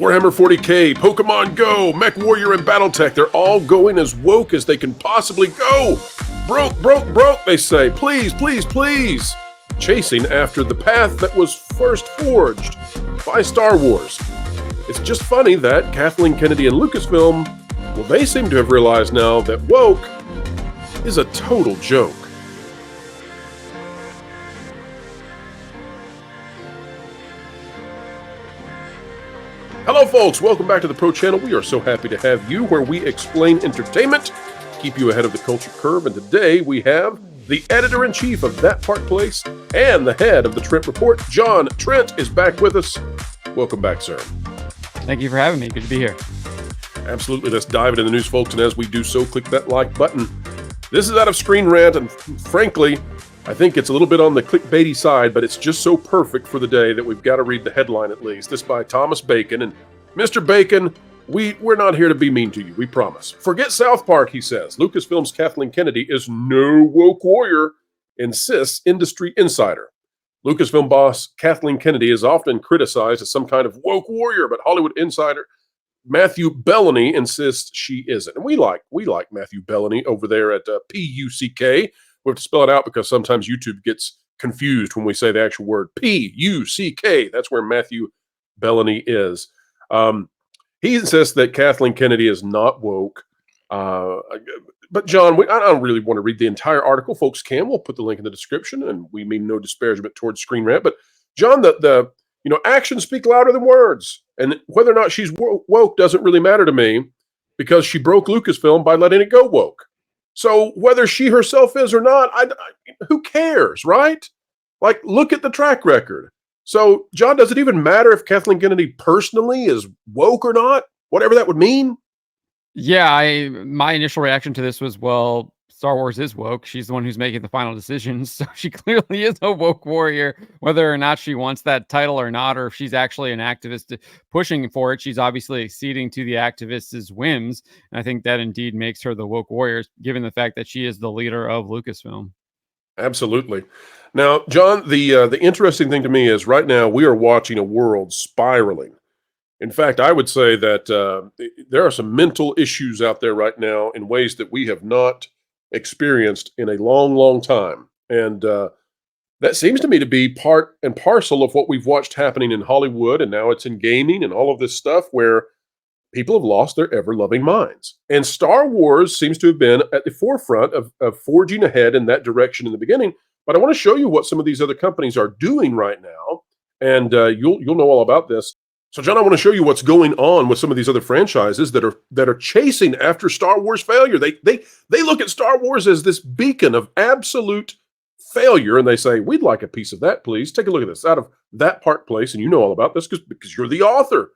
Warhammer 40K, Pokemon Go, Mech Warrior, and Battletech, they're all going as woke as they can possibly go. Broke, they say. Please, please, please. Chasing after the path that was first forged by Star Wars. It's just funny that Kathleen Kennedy and Lucasfilm, well, they seem to have realized now that woke is a total joke. Hello folks, welcome back to the Pro Channel. We are so happy to have you where we explain entertainment, keep you ahead of the culture curve, and today we have the editor-in-chief of That Part Place and the head of the Trent Report, John Trent, is back with us. Welcome back, sir. Thank you for having me. Good to be here. Absolutely. Let's dive into the news, folks, and as we do so, click that like button. This is out of ScreenRant, and frankly, I think it's a little bit on the clickbaity side, but it's just so perfect for the day that we've got to read the headline at least. This by Thomas Bacon. And Mr. Bacon, we're not here to be mean to you, we promise. Forget South Park, he says. Lucasfilm's Kathleen Kennedy is no woke warrior, insists industry insider. Lucasfilm boss Kathleen Kennedy is often criticized as some kind of woke warrior, but Hollywood insider Matthew Belloni insists she isn't. And we like Matthew Belloni over there at P-U-C-K. We have to spell it out because sometimes YouTube gets confused when we say the actual word P-U-C-K. That's where Matthew Belloni is. He insists that Kathleen Kennedy is not woke. But John, I don't really want to read the entire article. Folks can. We'll put the link in the description, and we mean no disparagement towards ScreenRant. But John, the actions speak louder than words, and whether or not she's woke doesn't really matter to me because she broke Lucasfilm by letting it go woke. So whether she herself is or not, who cares, right? Like, look at the track record. So, John, does it even matter if Kathleen Kennedy personally is woke or not? Whatever that would mean? Yeah, my initial reaction to this was, well, Star Wars is woke. She's the one who's making the final decisions. So she clearly is a woke warrior, whether or not she wants that title or not, or if she's actually an activist pushing for it. She's obviously acceding to the activists' whims. And I think that indeed makes her the woke warrior, given the fact that she is the leader of Lucasfilm. Absolutely. Now, John, the interesting thing to me is right now we are watching a world spiraling. In fact, I would say that there are some mental issues out there right now in ways that we have not experienced in a long, long time. And that seems to me to be part and parcel of what we've watched happening in Hollywood, and now it's in gaming and all of this stuff where people have lost their ever-loving minds. And Star Wars seems to have been at the forefront of forging ahead in that direction in the beginning. But I want to show you what some of these other companies are doing right now, and you'll know all about this. So, John, I want to show you what's going on with some of these other franchises that are chasing after Star Wars failure. They look at Star Wars as this beacon of absolute failure, and they say, "We'd like a piece of that, please." Take a look at this out of That Part Place, and you know all about this because you're the author.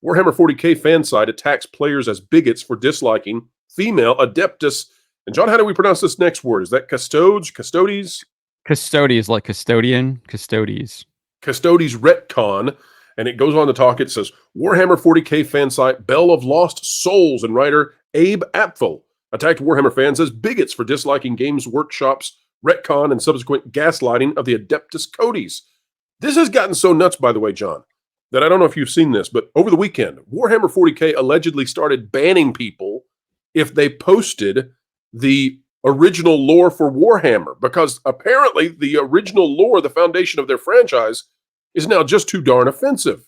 Warhammer 40K fan site attacks players as bigots for disliking female Adeptus. And John, how do we pronounce this next word? Is that custodes? Custodies, like custodian, custodes. Custodes retcon. And it goes on to talk. It says, Warhammer 40K fan site Bell of Lost Souls and writer Abe Apfel attacked Warhammer fans as bigots for disliking Games Workshop's retcon and subsequent gaslighting of the Adeptus Codes. This has gotten so nuts, by the way, John, that I don't know if you've seen this, but over the weekend, Warhammer 40K allegedly started banning people if they posted the original lore for Warhammer, because apparently the original lore, the foundation of their franchise, is now just too darn offensive.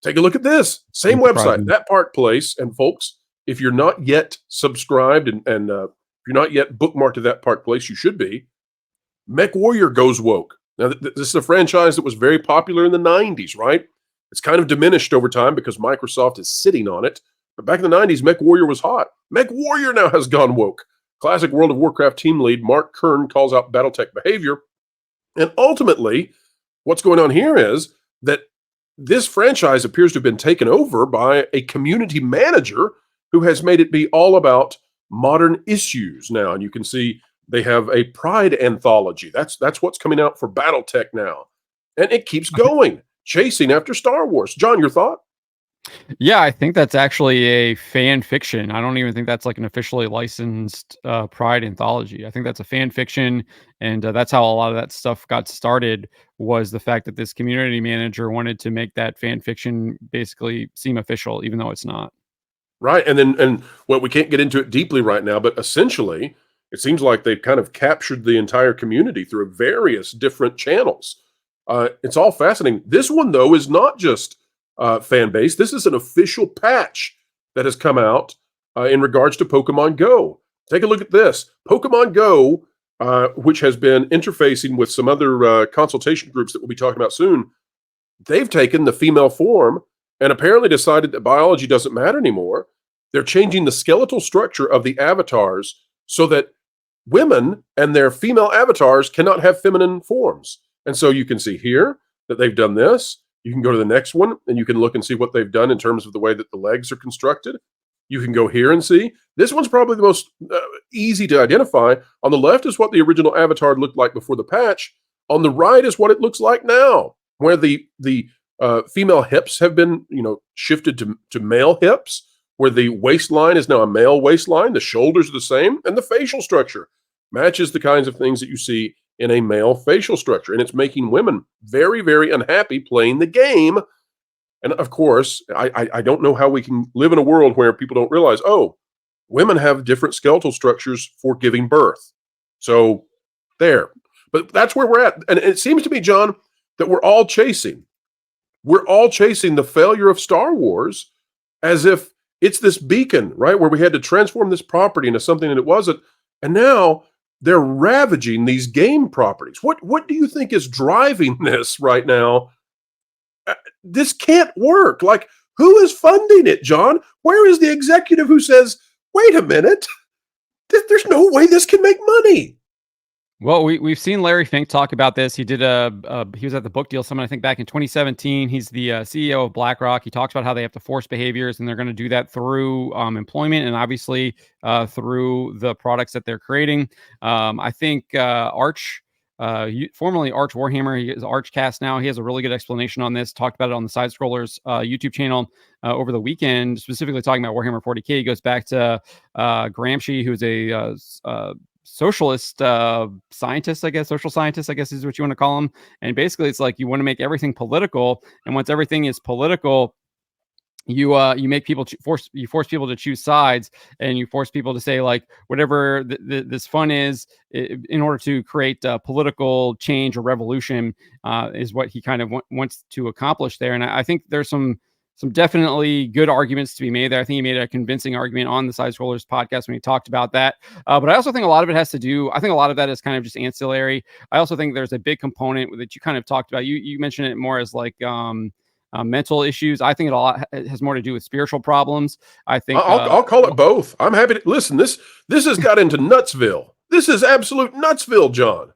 Take a look at this. Same website, That Part Place. And folks, if you're not yet subscribed and if you're not yet bookmarked to That Part Place, you should be. Mech Warrior goes woke. Now, this is a franchise that was very popular in the 90s, right? It's kind of diminished over time because Microsoft is sitting on it. But back in the 90s, Mech Warrior was hot. Mech Warrior now has gone woke. Classic World of Warcraft team lead Mark Kern calls out Battletech behavior. And ultimately, what's going on here is that this franchise appears to have been taken over by a community manager who has made it be all about modern issues now. And you can see they have a Pride anthology. That's what's coming out for Battletech now. And it keeps going, chasing after Star Wars. John, your thought? Yeah, I think that's actually a fan fiction. I don't even think that's like an officially licensed Pride anthology. I think that's a fan fiction, and that's how a lot of that stuff got started. Was the fact that this community manager wanted to make that fan fiction basically seem official, even though it's not. Right. And well, we can't get into it deeply right now, but essentially, it seems like they've kind of captured the entire community through various different channels. It's all fascinating. This one, though, is not just fan base. This is an official patch that has come out in regards to Pokemon Go. Take a look at this. Pokemon Go, which has been interfacing with some other consultation groups that we'll be talking about soon, they've taken the female form and apparently decided that biology doesn't matter anymore. They're changing the skeletal structure of the avatars so that women and their female avatars cannot have feminine forms. And so you can see here that they've done this. You can go to the next one and you can look and see what they've done in terms of the way that the legs are constructed. You can go here and see. This one's probably the most easy to identify. On the left is what the original avatar looked like before the patch. On the right is what it looks like now, where the female hips have been, shifted to male hips, where the waistline is now a male waistline. The shoulders are the same, and the facial structure matches the kinds of things that you see in a male facial structure. And it's making women very, very unhappy playing the game. And of course, I don't know how we can live in a world where people don't realize, oh, women have different skeletal structures for giving birth. So there. But that's where we're at. And it seems to me, John, that we're all chasing the failure of Star Wars as if it's this beacon, right? Where we had to transform this property into something that it wasn't. And now they're ravaging these game properties. What do you think is driving this right now? This can't work. Like, who is funding it, John? Where is the executive who says, wait a minute, there's no way this can make money? Well, we've seen Larry Fink talk about this. He did he was at the book deal summit, I think, back in 2017. He's the CEO of BlackRock. He talks about how they have to force behaviors, and they're going to do that through employment and obviously through the products that they're creating. I think Arch, formerly Arch Warhammer, he is Archcast now. He has a really good explanation on this. Talked about it on the Side Scrollers YouTube channel over the weekend, specifically talking about Warhammer 40K. He goes back to Gramsci, who's a socialist scientist, I guess, social scientist, I guess is what you want to call him. And basically it's like you want to make everything political. And once everything is political, you make people force people to choose sides, and you force people to say like whatever this fun is in order to create political change or revolution is what he kind of wants to accomplish there. And I think there's some definitely good arguments to be made there. I think he made a convincing argument on the Side Scrollers podcast when he talked about that. But I also think a lot of it has to do, I think a lot of that is kind of just ancillary. I also think there's a big component that you kind of talked about. You mentioned it more as like mental issues. I think it has more to do with spiritual problems. I think I'll call it both. I'm happy to listen. This has got into Nutsville. This is absolute Nutsville, John.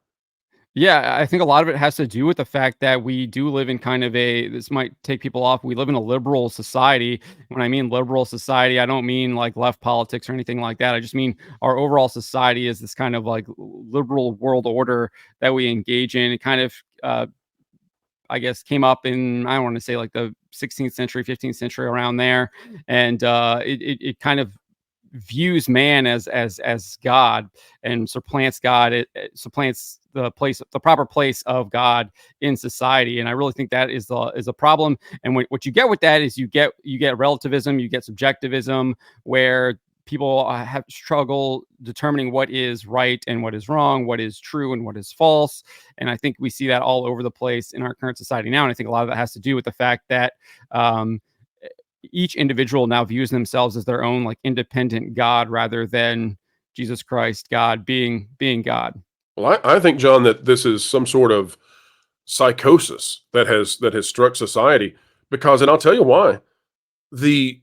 Yeah, I think a lot of it has to do with the fact that we do live in kind of this might take people off. We live in a liberal society. When I mean liberal society, I don't mean like left politics or anything like that. I just mean our overall society is this kind of like liberal world order that we engage in. It kind of, I guess, came up in, I don't want to say like the 16th century, 15th century, around there. And it kind of views man as God and supplants God. It supplants the proper place of God in society. And I really think that is a problem. And what you get with that is you get relativism, you get subjectivism, where people have struggle determining what is right and what is wrong, what is true and what is false. And I think we see that all over the place in our current society now. And I think a lot of that has to do with the fact that each individual now views themselves as their own like independent God rather than Jesus Christ, God being God. Well, I think, John, that this is some sort of psychosis that has struck society, because, and I'll tell you why. The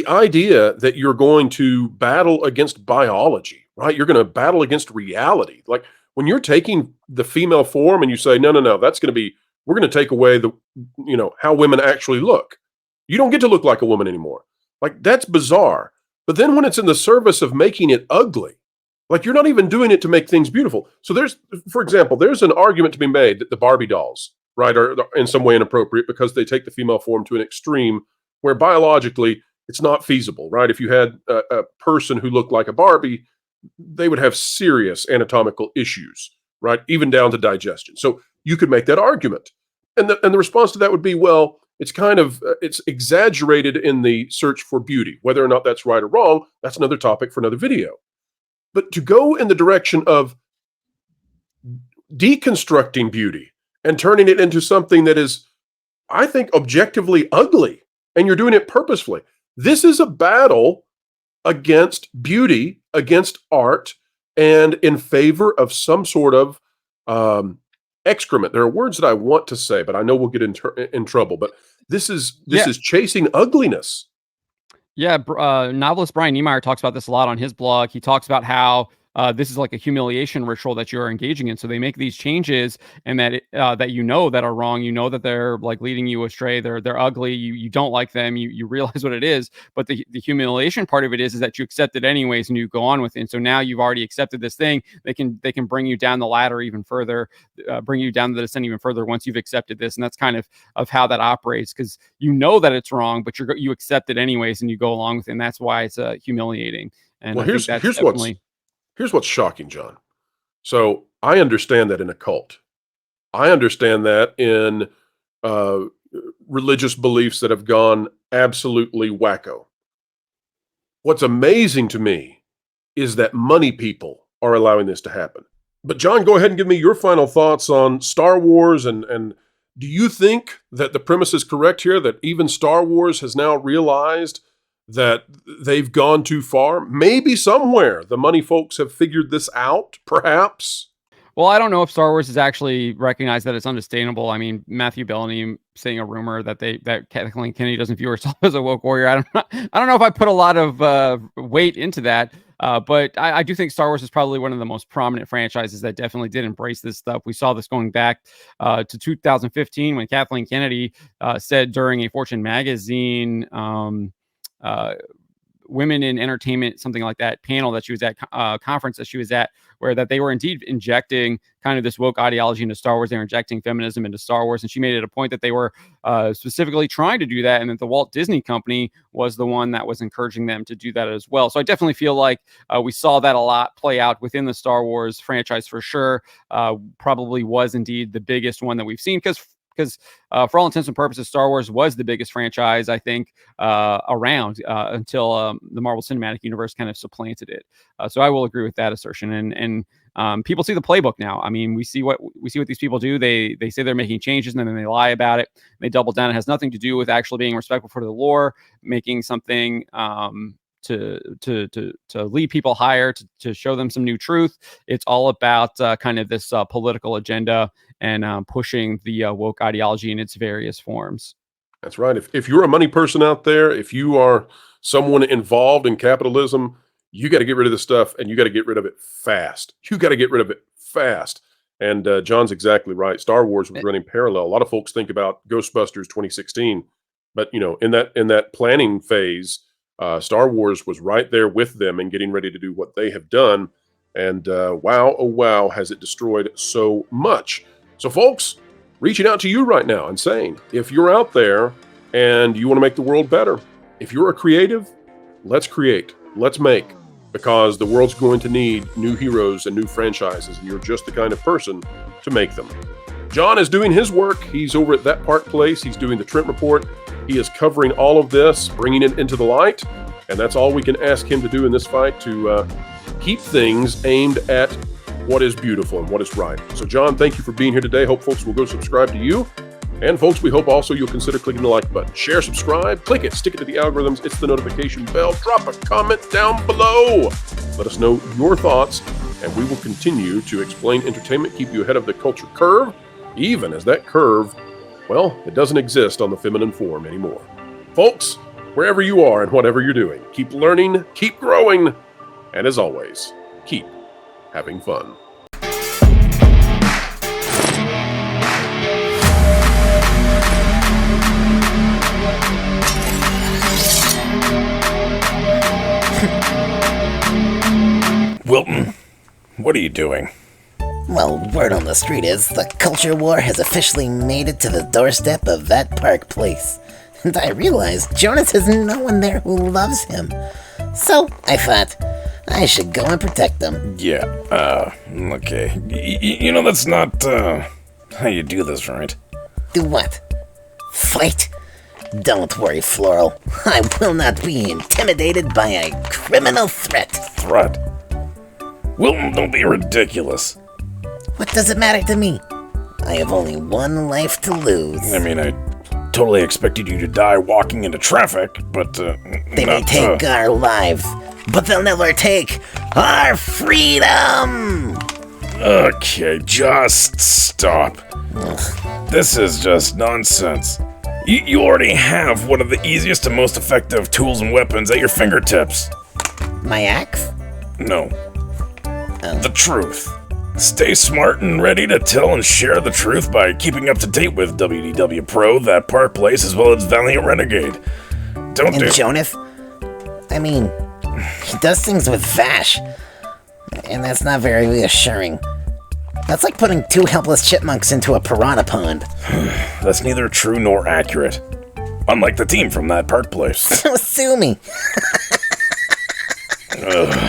idea that you're going to battle against biology, right? You're going to battle against reality. Like when you're taking the female form and you say, no, we're going to take away how women actually look. You don't get to look like a woman anymore. Like, that's bizarre. But then when it's in the service of making it ugly, like you're not even doing it to make things beautiful. So for example, there's an argument to be made that the Barbie dolls, right, are in some way inappropriate because they take the female form to an extreme where biologically it's not feasible, right? If you had a person who looked like a Barbie, they would have serious anatomical issues, right? Even down to digestion. So you could make that argument. And the response to that would be, well, it's kind of, it's exaggerated in the search for beauty. Whether or not that's right or wrong, that's another topic for another video. But to go in the direction of deconstructing beauty and turning it into something that is, I think, objectively ugly, and you're doing it purposefully. This is a battle against beauty, against art, and in favor of some sort of excrement. There are words that I want to say, but I know we'll get in trouble. But this is chasing ugliness. Yeah, novelist Brian Niemeyer talks about this a lot on his blog. He talks about how this is like a humiliation ritual that you're engaging in. So they make these changes, and that that are wrong. You know that they're like leading you astray. They're ugly. You don't like them. You realize what it is. But the humiliation part of it is that you accept it anyways, and you go on with it. And so now you've already accepted this thing. They can bring you down the ladder even further, bring you down the descent even further once you've accepted this. And that's kind of how that operates, because you know that it's wrong, but you accept it anyways, and you go along with it. And that's why it's humiliating. And well, here's what's shocking, John. So I understand that in a cult. I understand that in religious beliefs that have gone absolutely wacko. What's amazing to me is that money people are allowing this to happen. But John, go ahead and give me your final thoughts on Star Wars, and do you think that the premise is correct here, that even Star Wars has now realized that they've gone too far? Maybe somewhere the money folks have figured this out, perhaps. Well, I don't know if Star Wars has actually recognized that it's unsustainable. I mean, Matthew Belloni saying a rumor that Kathleen Kennedy doesn't view herself as a woke warrior. I don't know if I put a lot of weight into that. But I do think Star Wars is probably one of the most prominent franchises that definitely did embrace this stuff. We saw this going back to 2015 when Kathleen Kennedy said during a Fortune magazine women in entertainment, something like that, panel that she was at, conference that she was at, where that they were indeed injecting kind of this woke ideology into Star Wars. They were injecting feminism into Star Wars. And she made it a point that they were specifically trying to do that, and that the Walt Disney Company was the one that was encouraging them to do that as well. So I definitely feel like we saw that a lot play out within the Star Wars franchise for sure. Probably was indeed the biggest one that we've seen, because for all intents and purposes, Star Wars was the biggest franchise, I think, around until the Marvel Cinematic Universe kind of supplanted it. So I will agree with that assertion. And people see the playbook now. I mean, we see what these people do. They say they're making changes, and then they lie about it. They double down. It has nothing to do with actually being respectful for the lore, making something to lead people higher, to show them some new truth. It's all about kind of this political agenda and pushing the woke ideology in its various forms. That's right. If you're a money person out there, if you are someone involved in capitalism, you got to get rid of this stuff, and you got to get rid of it fast. You got to get rid of it fast. And John's exactly right. Star Wars was running parallel. A lot of folks think about Ghostbusters 2016, but in that planning phase, Star Wars was right there with them and getting ready to do what they have done. And wow, oh wow, has it destroyed so much. So folks, reaching out to you right now and saying, if you're out there and you want to make the world better, if you're a creative, let's create, let's make, because the world's going to need new heroes and new franchises, and you're just the kind of person to make them. John is doing his work. He's over at That Park Place. He's doing the Trent Report. He is covering all of this, bringing it into the light, and that's all we can ask him to do in this fight, to keep things aimed at what is beautiful and what is right. So John, thank you for being here today. Hope folks will go subscribe to you. And folks, we hope also you'll consider clicking the like button. Share, subscribe, click it, stick it to the algorithms, it's the notification bell, drop a comment down below. Let us know your thoughts, and we will continue to explain entertainment, keep you ahead of the culture curve, even as that curve, well, it doesn't exist on the feminine form anymore. Folks, wherever you are and whatever you're doing, keep learning, keep growing, and as always, keep having fun. Wilton, what are you doing? Well, word on the street is the culture war has officially made it to the doorstep of That Park Place. and I realized Jonas has no one there who loves him. So I thought I should go and protect them. Yeah, okay. You know that's not, how you do this, right? Do what? Fight? Don't worry, Floral. I will not be intimidated by a criminal threat. Threat? Wilton, don't be ridiculous. What does it matter to me? I have only one life to lose. I mean, I totally expected you to die walking into traffic, but, They may take our lives, but they'll never take our freedom! Okay, just stop. This is just nonsense. You already have one of the easiest and most effective tools and weapons at your fingertips. My axe? No. The truth. Stay smart and ready to tell and share the truth by keeping up to date with WDW Pro, That Park Place, as well as Valiant Renegade. Don't And do... Jonath? I mean, he does things with Vash, and that's not very reassuring. That's like putting two helpless chipmunks into a piranha pond. That's neither true nor accurate. Unlike the team from That Park Place. So sue me. Ugh.